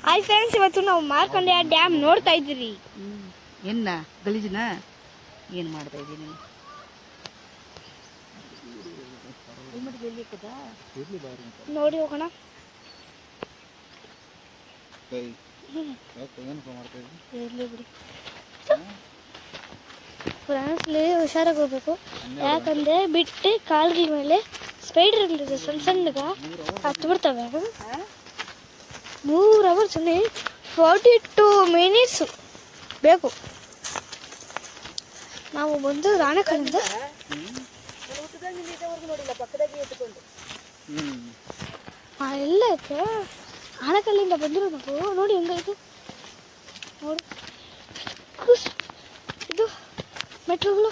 Hi friends, ಇವತ್ತು ನಾವು Markandeya dam ನೋಡ್ತಾ ಇದ್ದೀರಿ. ಎನ್ನ ಗಲೀಜನ ಏನು ಮಾಡ್ತಾ ಇದ್ದೀನಿ? ನೋಡಿ ಹೋಗೋಣ. ಫ್ರೆಂಡ್ಸ್ಲಿ ಹುಷಾರಾಗಿ ಹೋಗ್ಬೇಕು, ಯಾಕಂದ್ರೆ ಬಿಟ್ಟು ಕಾಲ್ಗಳ ಮೇಲೆ ಸ್ಪೈಡರ್ ಇರ್ತದೆ, ಸಣ್ಣ ಸಣ್ಣಗ ಹತ್ತು ಬಿಡ್ತವೆ. 3 ಅವರ್ಸ್ 42 ಮಿನಿಟ್ಸು ಬೇಕು. ನಾವು ಬಂದು ರಾಣಕಲ್ಲಿಂದ ಎಲ್ಲ ಐತೆ. ಆಣಕಲ್ಲಿಂದ ಬಂದಿರೋ ನಾವು ನೋಡಿ ಹೆಂಗಾಯ್ತು ನೋಡಿ. ಇದು ಮೆಟ್ರೋಗಳು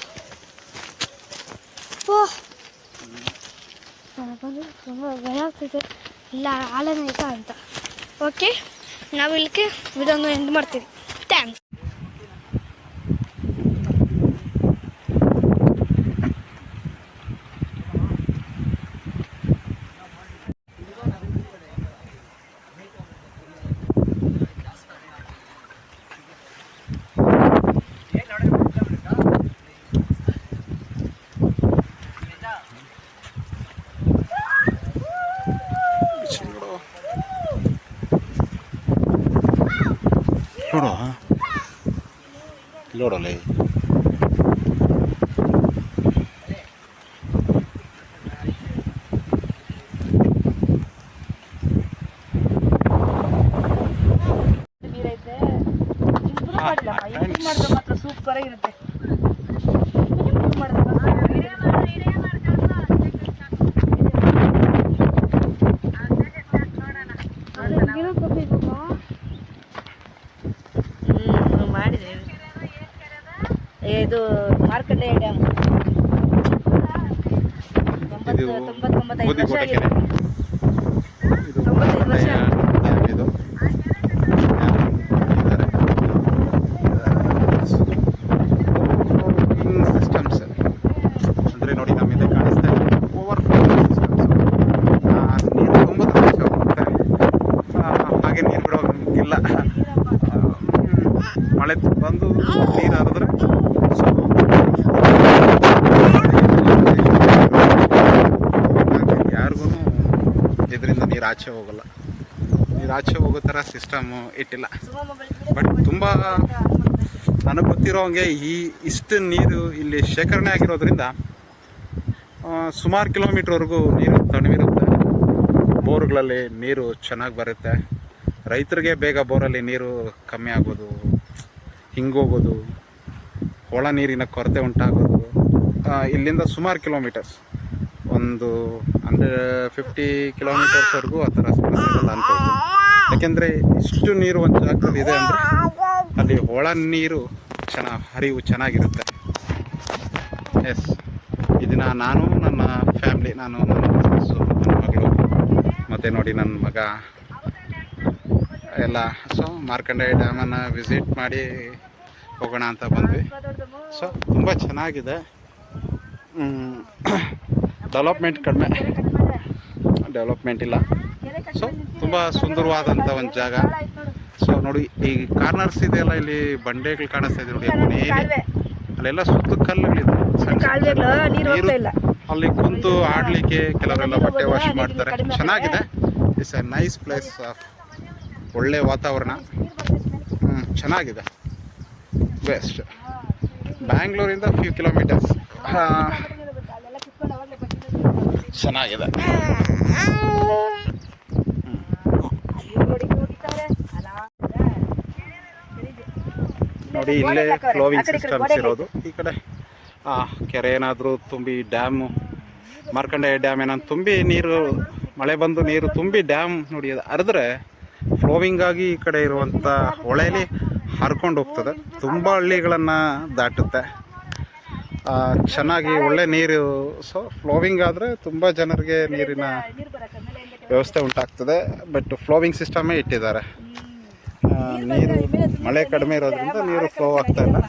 ಬಂದು ತುಂಬ ಭಯ ಆಗ್ತೈತೆ, ಇಲ್ಲ ಆಳನ ಆಯ್ತಾ ಅಂತ. ಓಕೆ, ನಾವು ಇಲ್ಲಿಗೆ ವಿಡಿಯೋನ ಎಂಡ್ ಮಾಡ್ತೀವಿ. ಥ್ಯಾಂಕ್ಸ್. ನೋಡು ನೋಡಲ್ಲ, ನೀರೈತೆ ಮಾಡಿದ್ರೆ ಮಾತ್ರ ಸೂಪರ್ ಆಗಿರುತ್ತೆ. ಇದು ಮಾರ್ಕಂಡೆಯ ಡ್ಯಾಮ್ 95 ವರ್ಷ ಆಗಿದೆ. 95 ವರ್ಷ. ಸಿಸ್ಟಮ್ಸ್ ಅಂದರೆ ನೋಡಿ, ನಮ್ಮಿಂದ ಕಾಣಿಸ್ತಾ ಇದೆ ಓವರ್ ಫ್ಲೋಯಿಂಗ್ ಸಿಸ್ಟಮ್ಸ್. ನೀರು ತುಂಬ ಹೋಗುತ್ತೆ, ಹಾಗೆ ನೀರು ಬಿಡೋಂಗಿಲ್ಲ. ಮಳೆ ಬಂದು ನೀರು ಹರಿದ್ರೆ ಯಾರಿಗೂ ಇದರಿಂದ ನೀರು ಆಚೆ ಹೋಗಲ್ಲ. ನೀರು ಆಚೆ ಹೋಗೋ ಥರ ಸಿಸ್ಟಮು ಇಟ್ಟಿಲ್ಲ. ಬಟ್ ತುಂಬ ನನಗೆ ಗೊತ್ತಿರೋ ಹಂಗೆ ಇಷ್ಟು ನೀರು ಇಲ್ಲಿ ಶೇಖರಣೆ ಆಗಿರೋದ್ರಿಂದ ಸುಮಾರು ಕಿಲೋಮೀಟ್ರ್ವರೆಗೂ ನೀರು ತಣ್ಣವಿರುತ್ತೆ. ಬೋರ್ಗಳಲ್ಲಿ ನೀರು ಚೆನ್ನಾಗಿ ಬರುತ್ತೆ. ರೈತರಿಗೆ ಬೇಗ ಬೋರಲ್ಲಿ ನೀರು ಕಮ್ಮಿ ಆಗೋದು, ಹಿಂಗೋಗೋದು, ಒಳ ನೀರಿನ ಕೊರತೆ ಉಂಟಾಗೋದು ಇಲ್ಲಿಂದ ಸುಮಾರು ಕಿಲೋಮೀಟರ್ಸ್, ಒಂದು 150 ಕಿಲೋಮೀಟರ್ಸ್ವರೆಗೂ ಆ ಥರ ಸಮಸ್ಯೆಗಳು ಅನ್ಕೋಬೋದು. ಯಾಕೆಂದರೆ ಇಷ್ಟು ನೀರು ಒಂದು ಜಾಗದಲ್ಲಿ ಇದೆ ಅಂದರೆ ಅಲ್ಲಿ ಒಳ ನೀರು ಹರಿವು ಚೆನ್ನಾಗಿರುತ್ತೆ. ಎಸ್, ಇದನ್ನು ನಾನು ನನ್ನ ಫ್ಯಾಮ್ಲಿ, ನಾನು ನನ್ನ ಮಗಳು ಮತ್ತು ನೋಡಿ ನನ್ನ ಮಗ ಎಲ್ಲ ಸೊ ಮಾರ್ಕಂಡೆಯ ಡ್ಯಾಮನ್ನು ವಿಸಿಟ್ ಮಾಡಿ ಹೋಗೋಣ ಅಂತ ಬಂದ್ವಿ. ಸೊ ತುಂಬ ಚೆನ್ನಾಗಿದೆ. ಡೆವಲಪ್ಮೆಂಟ್ ಇಲ್ಲ. ಸೊ ತುಂಬ ಸುಂದರವಾದಂಥ ಒಂದು ಜಾಗ. ಸೊ ನೋಡಿ, ಈ ಕಾರ್ನರ್ಸ್ ಇದೆಯಲ್ಲ, ಇಲ್ಲಿ ಬಂಡೆಗಳು ಕಾಣಿಸ್ತಾ ಇದೆ ನೋಡಿ, ಅಲ್ಲೆಲ್ಲ ಸುತ್ತ ಕಲ್ಲುಗಳಿದೆ. ನೀರು ಅಲ್ಲಿ ಕುಂತು ಆಡಲಿಕ್ಕೆ ಕೆಲವರೆಲ್ಲ ಬಟ್ಟೆ ವಾಶ್ ಮಾಡ್ತಾರೆ. ಚೆನ್ನಾಗಿದೆ. It's a nice place. ಒಳ್ಳೆ ವಾತಾವರಣ, ಚೆನ್ನಾಗಿದೆ. ಬೆಸ್ಟ್. ಬ್ಯಾಂಗ್ಳೂರಿಂದ ಫ್ಯೂ ಕಿಲೋಮೀಟರ್ಸ್. ಚೆನ್ನಾಗಿದೆ. ನೋಡಿ, ಇಲ್ಲೇ ಫ್ಲೋವಿಂಗ್ ಸಿಸ್ಟಮ್ಸ್ ಇರೋದು. ಈ ಕಡೆ ಕೆರೆ ಏನಾದರೂ ತುಂಬಿ, ಡ್ಯಾಮು ಮಾರ್ಕಂಡೆಯ ಡ್ಯಾಮ್ ಏನಾದ್ರು ತುಂಬಿ, ನೀರು ಮಳೆ ಬಂದು ನೀರು ತುಂಬಿ ಡ್ಯಾಮ್ ನೋಡಿ ಅದು ಹರಿದ್ರೆ ಫ್ಲೋವಿಂಗ್ ಆಗಿ ಈ ಕಡೆ ಇರುವಂಥ ಹೊಳೆಯಲ್ಲಿ ಹರ್ಕೊಂಡು ಹೋಗ್ತದೆ. ತುಂಬ ಹಳ್ಳಿಗಳನ್ನು ದಾಟುತ್ತೆ. ಚೆನ್ನಾಗಿ ಒಳ್ಳೆ ನೀರು. ಸೊ ಫ್ಲೋವಿಂಗ್ ಆದರೆ ತುಂಬ ಜನರಿಗೆ ನೀರಿನ ವ್ಯವಸ್ಥೆ ಉಂಟಾಗ್ತದೆ. ಬಟ್ ಫ್ಲೋವಿಂಗ್ ಸಿಸ್ಟಮೇ ಇಟ್ಟಿದ್ದಾರೆ. ನೀರು ಮಳೆ ಕಡಿಮೆ ಇರೋದ್ರಿಂದ ನೀರು ಫ್ಲೋ ಆಗ್ತಾ ಇಲ್ಲ.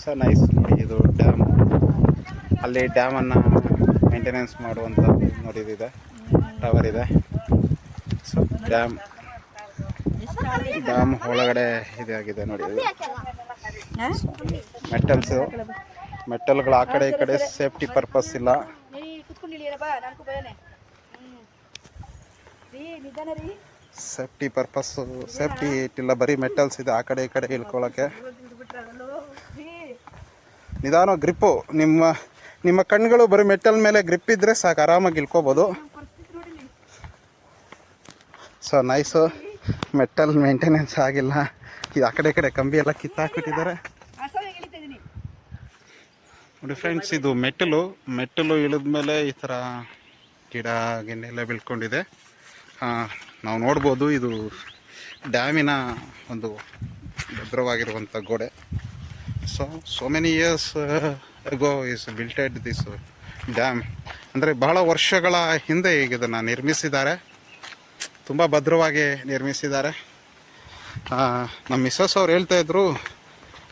So nice. ನೋಡಿ, ಇದು ಡ್ಯಾಮ್. ಅಲ್ಲಿ ಡ್ಯಾಮನ್ನು ಮೇಂಟೆನೆನ್ಸ್ ಮಾಡುವಂಥದ್ದು ನೋಡಿದಿದೆ, ಟವರ್ ಇದೆ. ಸೊ ಡ್ಯಾಮ್ ಡ್ಯಾಮ್ ಒಳಗಡೆ ಇದಾಗಿದೆ ನೋಡಿ. ಮೆಟಲ್ಗಳು ಆ ಕಡೆ ಈ ಕಡೆ ಸೇಫ್ಟಿ ಪರ್ಪಸ್ ಇಲ್ಲ. ಸೇಫ್ಟಿ ಪರ್ಪಸ್ ಸೇಫ್ಟಿ ಇಟ್ಟಿಲ್ಲ, ಬರೀ ಮೆಟಲ್ಸ್ ಇದೆ ಆ ಕಡೆ ಈ ಕಡೆ ಇಳ್ಕೊಳ್ಳೋಕ್ಕೆ. ನಿಧಾನ ಗ್ರಿಪ್ಪು, ನಿಮ್ಮ ಕಣ್ಗಳು ಬರೀ ಮೆಟಲ್ ಮೇಲೆ ಗ್ರಿಪ್ ಇದ್ದರೆ ಸಾಕು, ಆರಾಮಾಗಿ ಇಳ್ಕೊಬೋದು. ಸೊ ನೈಸು, ಮೆಟಲ್ ಮೇಂಟೆನೆನ್ಸ್ ಆಗಿಲ್ಲ. ಇದು ಆ ಕಡೆ ಈ ಕಡೆ ಕಂಬಿ ಎಲ್ಲ ಕಿತ್ತಾಕ್ಬಿಟ್ಟಿದ್ದಾರೆ ನೋಡಿ ಫ್ರೆಂಡ್ಸ್. ಇದು ಮೆಟ್ಟಲು ಇಳಿದ್ಮೇಲೆ ಈ ಥರ ಗಿಡ ಗಿನ್ನೆಲ್ಲ ಬೆಳ್ಕೊಂಡಿದೆ. ನಾವು ನೋಡ್ಬೋದು ಇದು ಡ್ಯಾಮಿನ ಒಂದು ಭದ್ರವಾಗಿರುವಂಥ ಗೋಡೆ. So many years ago is builted this dam. ಅಂದರೆ ಬಹಳ ವರ್ಷಗಳ ಹಿಂದೆ ಈಗ ಇದನ್ನು ನಿರ್ಮಿಸಿದ್ದಾರೆ, ತುಂಬ ಭದ್ರವಾಗಿ ನಿರ್ಮಿಸಿದ್ದಾರೆ. ನಮ್ಮ ಮಿಸ್ಸಸ್ ಅವ್ರು ಹೇಳ್ತಾಯಿದ್ರು,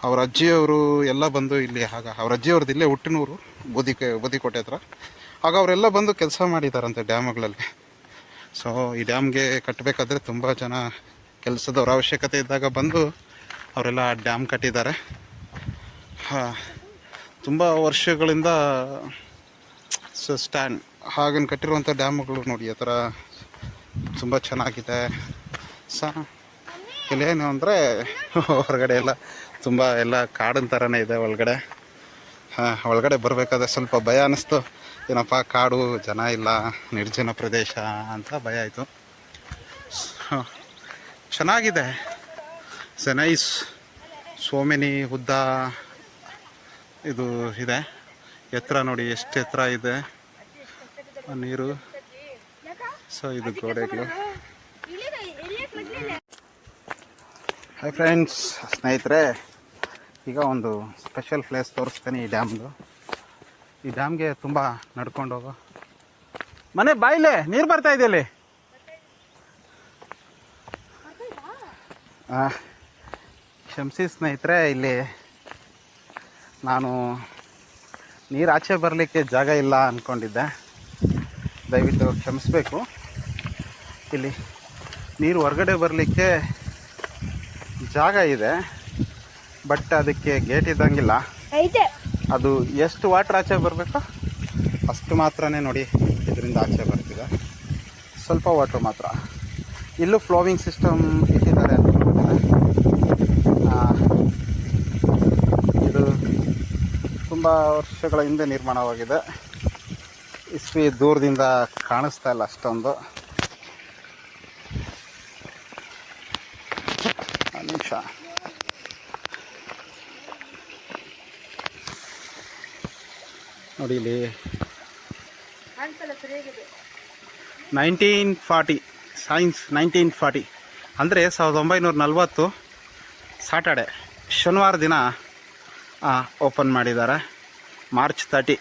ಅವ್ರ ಅಜ್ಜಿಯವರು ಎಲ್ಲ ಬಂದು ಇಲ್ಲಿ, ಆಗ ಅವ್ರ ಅಜ್ಜಿಯವ್ರದ್ದು ಇಲ್ಲೇ ಹುಟ್ಟಿನೂರು, ಬೂದಿಕೋಟೆ ಹತ್ರ. ಆಗ ಅವರೆಲ್ಲ ಬಂದು ಕೆಲಸ ಮಾಡಿದಾರಂತೆ ಡ್ಯಾಮ್ಗಳಲ್ಲಿ. ಸೊ ಈ ಡ್ಯಾಮ್ಗೆ ಕಟ್ಟಬೇಕಾದ್ರೆ ತುಂಬ ಜನ ಕೆಲಸದವ್ರ ಅವಶ್ಯಕತೆ ಇದ್ದಾಗ ಬಂದು ಅವರೆಲ್ಲ ಡ್ಯಾಮ್ ಕಟ್ಟಿದ್ದಾರೆ. ತುಂಬ ವರ್ಷಗಳಿಂದ ಸ್ಟ್ಯಾಂಡ್ ಹಾಗನ್ನು ಕಟ್ಟಿರುವಂಥ ಡ್ಯಾಮ್ಗಳು ನೋಡಿ ಆ ಥರ ತುಂಬ ಚೆನ್ನಾಗಿದೆ. ಇಲ್ಲೇನು ಅಂದರೆ ಹೊರಗಡೆ ಎಲ್ಲ ತುಂಬ ಎಲ್ಲ ಕಾಡಿನ ಥರನೇ ಇದೆ ಒಳಗಡೆ. ಒಳಗಡೆ ಬರಬೇಕಾದ್ರೆ ಸ್ವಲ್ಪ ಭಯ ಅನ್ನಿಸ್ತು, ಏನಪ್ಪ ಕಾಡು, ಜನ ಇಲ್ಲ, ನಿರ್ಜನ ಪ್ರದೇಶ ಅಂತ ಭಯ ಆಯಿತು. ಚೆನ್ನಾಗಿದೆ, ನೈಸ್. ಸೋ ಮೆನಿ ಉದ್ದ ಇದು ಇದೆ, ಎತ್ತರ ನೋಡಿ ಎಷ್ಟು ಎತ್ತರ ಇದೆ ನೀರು. ಸೊ ಇದು ಗೋಡೆಗಳು. ಹಾಯ್ ಫ್ರೆಂಡ್ಸ್, ಸ್ನೇಹಿತರೆ, ಈಗ ಒಂದು ಸ್ಪೆಷಲ್ ಪ್ಲೇಸ್ ತೋರಿಸ್ತೀನಿ ಈ ಡ್ಯಾಮ್ದು. ಈ ಡ್ಯಾಮ್ಗೆ ತುಂಬ ನಡ್ಕೊಂಡು ಹೋಗೋ ಮನೆ ಬಾಯಿಲೆ ನೀರು ಬರ್ತಾ ಇದೆಯಲ್ಲಿ. ಕ್ಷಮಿಸಿ ಸ್ನೇಹಿತರೆ, ಇಲ್ಲಿ ನಾನು ನೀರು ಆಚೆ ಬರಲಿಕ್ಕೆ ಜಾಗ ಇಲ್ಲ ಅಂದ್ಕೊಂಡಿದ್ದೆ, ದಯವಿಟ್ಟು ಕ್ಷಮಿಸಬೇಕು. ಇಲ್ಲಿ ನೀರು ಹೊರಗಡೆ ಬರಲಿಕ್ಕೆ ಜಾಗ ಇದೆ, ಬಟ್ ಅದಕ್ಕೆ ಗೇಟ್ ಇದ್ದಂಗಿಲ್ಲ. ಅದು ಎಷ್ಟು ವಾಟ್ರ್ ಆಚೆ ಬರಬೇಕು ಅಷ್ಟು ಮಾತ್ರನೇ ನೋಡಿ ಇದರಿಂದ ಆಚೆ ಬರ್ತಿದೆ, ಸ್ವಲ್ಪ ವಾಟ್ರ್ ಮಾತ್ರ. ಇಲ್ಲೂ ಫ್ಲೋವಿಂಗ್ ಸಿಸ್ಟಮ್ ಇಟ್ಟಿದ್ದಾರೆ ಅಂತ ಇದು ತುಂಬ ವರ್ಷಗಳ ಹಿಂದೆ ನಿರ್ಮಾಣವಾಗಿದೆ. ಇಸ್ವಿ ದೂರದಿಂದ ಕಾಣಿಸ್ತಾ ಇಲ್ಲ ಅಷ್ಟೊಂದು. ನಿಮಿಷ, ನೋಡಿ ಇಲ್ಲಿ 1940 ಸೈನ್ಸ್ 1940 ಅಂದರೆ 1940 ಸಾಟರ್ಡೆ ಶನಿವಾರ ದಿನ ಓಪನ್ ಮಾಡಿದ್ದಾರೆ. ಮಾರ್ಚ್ 30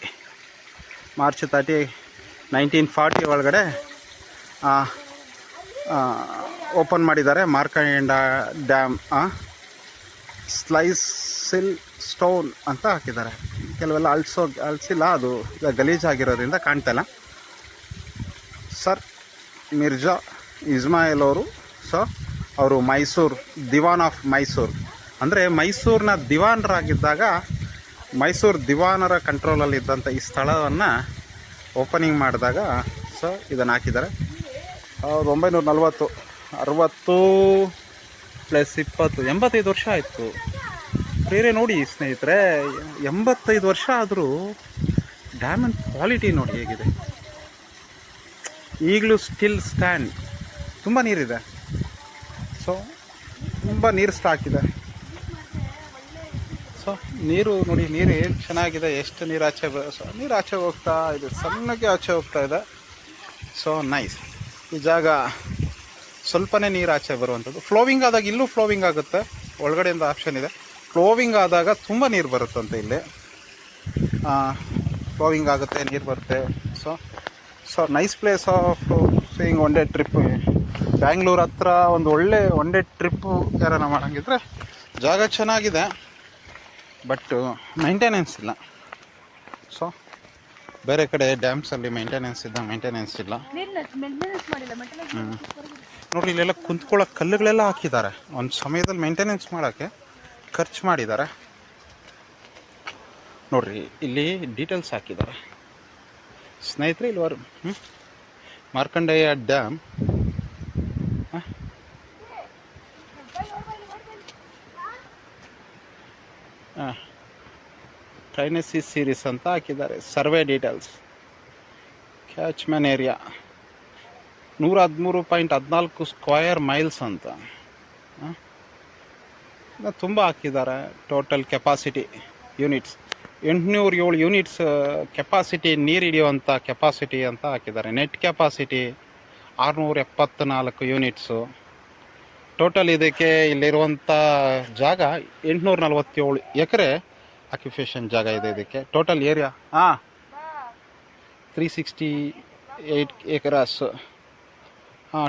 1940 ಒಳಗಡೆ ಓಪನ್ ಮಾಡಿದ್ದಾರೆ. ಮಾರ್ಕಂಡ ಡ್ಯಾಮ್ ಸ್ಲೈಸಿಲ್ ಸ್ಟೋನ್ ಅಂತ ಹಾಕಿದ್ದಾರೆ. ಕೆಲವೆಲ್ಲ ಅಳಿಸಿಲ್ಲ, ಅದು ಗಲೀಜಾಗಿರೋದ್ರಿಂದ ಕಾಣ್ತಾಯಿಲ್ಲ. ಸರ್ ಮಿರ್ಜಾ ಇಸ್ಮಾಯಿಲ್ ಅವರು, ಸೊ ಅವರು ಮೈಸೂರು ದಿವಾನ್ ಆಫ್ ಮೈಸೂರು, ಅಂದರೆ ಮೈಸೂರಿನ ದಿವಾನರಾಗಿದ್ದಾಗ ಮೈಸೂರು ದಿವಾನರ ಕಂಟ್ರೋಲಲ್ಲಿದ್ದಂಥ ಈ ಸ್ಥಳವನ್ನು ಓಪನಿಂಗ್ ಮಾಡಿದಾಗ ಸೊ ಇದನ್ನು ಹಾಕಿದ್ದಾರೆ. 1940 60 + 20 85 ವರ್ಷ ಆಯಿತು. ಬೇರೆ ನೋಡಿ ಸ್ನೇಹಿತರೆ, 85 ವರ್ಷ ಆದರೂ ಡ್ಯಾಮಿನ ಕ್ವಾಲಿಟಿ ನೋಡಿ ಹೇಗಿದೆ. ಈಗಲೂ ಸ್ಟಿಲ್ ಸ್ಟ್ಯಾಂಡ್. ತುಂಬ ನೀರಿದೆ, ಸೊ ತುಂಬ ನೀರು ಸ್ಟಾಕ್ ಇದೆ. ಸೊ ನೀರು ನೋಡಿ, ನೀರು ಏನು ಚೆನ್ನಾಗಿದೆ, ಎಷ್ಟು ನೀರು ಆಚೆ ಹೋಗ್ತಾ ಇದೆ, ಸಣ್ಣಗೆ ಆಚೆ ಹೋಗ್ತಾ ಇದೆ. So nice. ಈ ಜಾಗ ಸ್ವಲ್ಪನೇ ನೀರು ಆಚೆ ಬರುವಂಥದ್ದು. ಫ್ಲೋವಿಂಗ್ ಆದಾಗ ಇಲ್ಲೂ ಫ್ಲೋವಿಂಗ್ ಆಗುತ್ತೆ, ಒಳಗಡೆಯಿಂದ ಆಪ್ಷನ್ ಇದೆ. ಫ್ಲೋವಿಂಗ್ ಆದಾಗ ತುಂಬ ನೀರು ಬರುತ್ತಂತೆ ಇಲ್ಲಿ. ಫ್ಲೋವಿಂಗ್ ಆಗುತ್ತೆ, ನೀರು ಬರುತ್ತೆ. So nice place of seeing one day trip. Bangalore ಹತ್ರ ಒಂದು ಒಳ್ಳೆ ಒನ್ ಡೇ ಟ್ರಿಪ್ಪು ಯಾರನ್ನ ಮಾಡೋಂಗಿದ್ರೆ ಜಾಗ ಚೆನ್ನಾಗಿದೆ, ಬಟ್ ಮೇಂಟೆನೆನ್ಸ್ ಇಲ್ಲ. ಸೊ ಬೇರೆ ಕಡೆ ಡ್ಯಾಮ್ಸಲ್ಲಿ ಮೇಂಟೆನೆನ್ಸ್ ಇಲ್ಲ. ನೋಡಿರಿ ಇಲ್ಲೆಲ್ಲ ಕುಂತ್ಕೊಳ್ಳೋ ಕಲ್ಲುಗಳೆಲ್ಲ ಹಾಕಿದ್ದಾರೆ. ಒಂದು ಸಮಯದಲ್ಲಿ ಮೇಂಟೆನೆನ್ಸ್ ಮಾಡೋಕ್ಕೆ ಖರ್ಚು ಮಾಡಿದ್ದಾರೆ. ನೋಡಿರಿ ಇಲ್ಲಿ ಡೀಟೇಲ್ಸ್ ಹಾಕಿದ್ದಾರೆ ಸ್ನೇಹಿತರೆ. ಇಲ್ಲಿವರು ಮಾರ್ಕಂಡೇಯ ಡ್ಯಾಮ್ ಟ್ರೈನೆಸಿಸ್ ಸೀರೀಸ್ ಅಂತ ಹಾಕಿದ್ದಾರೆ. Survey details, catchment area 113.14 square miles ಅಂತ ತುಂಬ ಹಾಕಿದ್ದಾರೆ. Total capacity units 807 units capacity, ನೀರು ಹಿಡಿಯುವಂಥ ಕೆಪಾಸಿಟಿ ಅಂತ ಹಾಕಿದ್ದಾರೆ. Net capacity 674 units. ಟೋಟಲ್ ಇದಕ್ಕೆ ಇಲ್ಲಿರುವಂಥ ಜಾಗ 847 ಎಕರೆ ಆಕ್ಯುಪೇಷನ್ ಜಾಗ ಇದೆ ಇದಕ್ಕೆ. Total area 368 acres.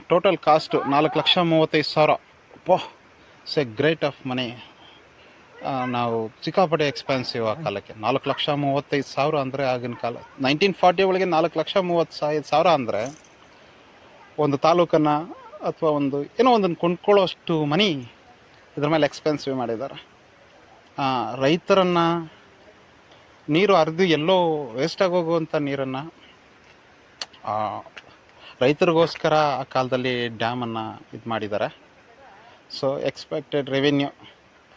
Total cost 4,35,000. It's a great of money. ನಾವು ಸಿಕ್ಕಾಪಟ್ಟೆ ಎಕ್ಸ್ಪೆನ್ಸಿವ್ ಆ ಕಾಲಕ್ಕೆ. 4,35,000 ಅಂದರೆ ಆಗಿನ ಕಾಲ 1940 ಒಳಗೆ 4,35,000 ಅಂದರೆ ಒಂದು ತಾಲೂಕನ್ನು ಅಥವಾ ಒಂದು ಏನೋ ಒಂದನ್ನು ಕೊಂಡ್ಕೊಳ್ಳೋಷ್ಟು ಮನಿ ಇದ್ರ ಮೇಲೆ ಎಕ್ಸ್ಪೆನ್ಸಿವ್ ಮಾಡಿದ್ದಾರೆ. ರೈತರನ್ನು ನೀರು ಹರಿದು ಎಲ್ಲೋ ವೇಸ್ಟಾಗಿ ಹೋಗುವಂಥ ನೀರನ್ನು ರೈತರಿಗೋಸ್ಕರ ಆ ಕಾಲದಲ್ಲಿ ಡ್ಯಾಮನ್ನು ಇದು ಮಾಡಿದ್ದಾರೆ. So expected revenue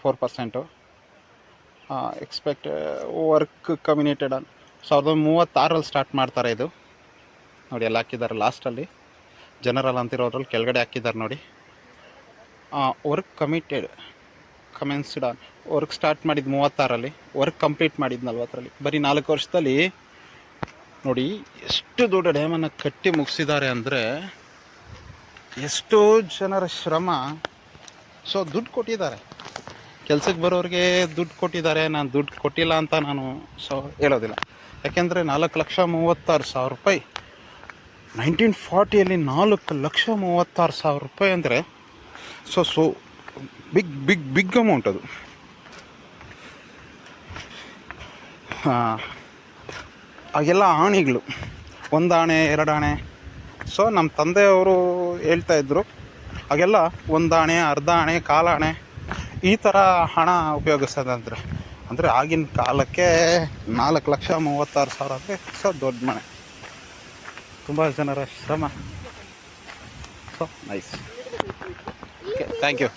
4%. Expect work ಕಮ್ಯುನಿಟೆಡ್ 1936 ಸ್ಟಾರ್ಟ್ ಮಾಡ್ತಾರೆ ಇದು. ನೋಡಿ ಎಲ್ಲ ಹಾಕಿದ್ದಾರೆ ಲಾಸ್ಟಲ್ಲಿ ಜನರಲ್ ಅಂತಿರೋದ್ರಲ್ಲಿ ಕೆಳಗಡೆ ಹಾಕಿದ್ದಾರೆ ನೋಡಿ. Work commenced on work start ಮಾಡಿದ್ದು 36ರಲ್ಲಿ, ವರ್ಕ್ ಕಂಪ್ಲೀಟ್ ಮಾಡಿದ್ದು 40ರಲ್ಲಿ. ಬರೀ 4 ವರ್ಷದಲ್ಲಿ ನೋಡಿ ಎಷ್ಟು ದೊಡ್ಡ ಡ್ಯಾಮನ್ನು ಕಟ್ಟಿ ಮುಗಿಸಿದ್ದಾರೆ ಅಂದರೆ ಎಷ್ಟೋ ಜನರ ಶ್ರಮ. ಸೊ ದುಡ್ಡು ಕೊಟ್ಟಿದ್ದಾರೆ, ಕೆಲಸಕ್ಕೆ ಬರೋರಿಗೆ ದುಡ್ಡು ಕೊಟ್ಟಿದ್ದಾರೆ. ನಾನು ದುಡ್ಡು ಕೊಟ್ಟಿಲ್ಲ ಅಂತ ನಾನು ಹೇಳೋದಿಲ್ಲ. ಯಾಕೆಂದರೆ 4,36,000 ರೂಪಾಯಿ 1940ಯಲ್ಲಿ 4,36,000 ರೂಪಾಯಿ ಅಂದರೆ ಸೊ ಬಿಗ್ ಅಮೌಂಟ್ ಅದು. ಆಗೆಲ್ಲ ಆಣೆಗಳು, 1 ಆಣೆ 2 ಆಣೆ. ಸೊ ನಮ್ಮ ತಂದೆಯವರು ಹೇಳ್ತಾಯಿದ್ರು ಆಗೆಲ್ಲ 1 ಆಣೆ, ಅರ್ಧ ಆಣೆ, 1/4 ಆಣೆ ಈ ಥರ ಹಣ ಉಪಯೋಗಿಸೋದಂದ್ರೆ. ಅಂದರೆ ಆಗಿನ ಕಾಲಕ್ಕೆ 4,36,000 ಅಂದರೆ ಸೊ ದೊಡ್ಡ ಮನೆ, ತುಂಬ ಜನರ ಶ್ರಮ. So nice. Okay, thank you.